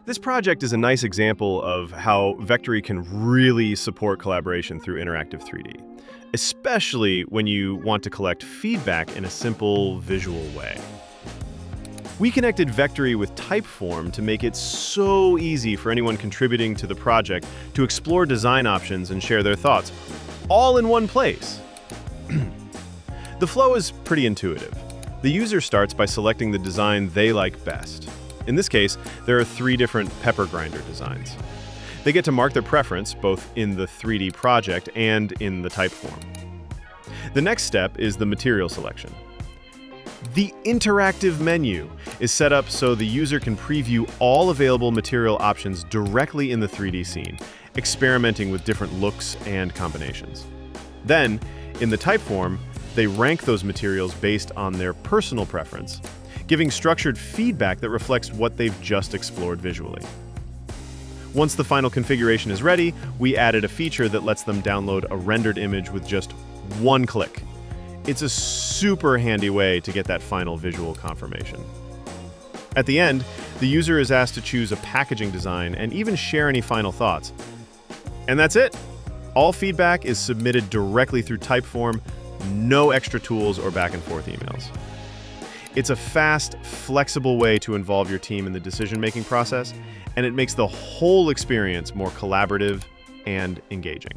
This project is a nice example of how Vectary can really support collaboration through interactive 3D, especially when you want to collect feedback in a simple visual way. We connected Vectary with Typeform to make it so easy for anyone contributing to the project to explore design options and share their thoughts, all in one place. The flow is pretty intuitive. The user starts by selecting the design they like best. In this case, there are 3 different pepper grinder designs. They get to mark their preference both in the 3D project and in the Typeform. The next step is the material selection. The interactive menu is set up so the user can preview all available material options directly in the 3D scene, experimenting with different looks and combinations. Then, in the Typeform, they rank those materials based on their personal preference, giving structured feedback that reflects what they've just explored visually. Once the final configuration is ready, we added a feature that lets them download a rendered image with just one click. It's a super handy way to get that final visual confirmation. At the end, the user is asked to choose a packaging design and even share any final thoughts. And that's it. All feedback is submitted directly through Typeform, no extra tools or back and forth emails. It's a fast, flexible way to involve your team in the decision-making process, and it makes the whole experience more collaborative and engaging.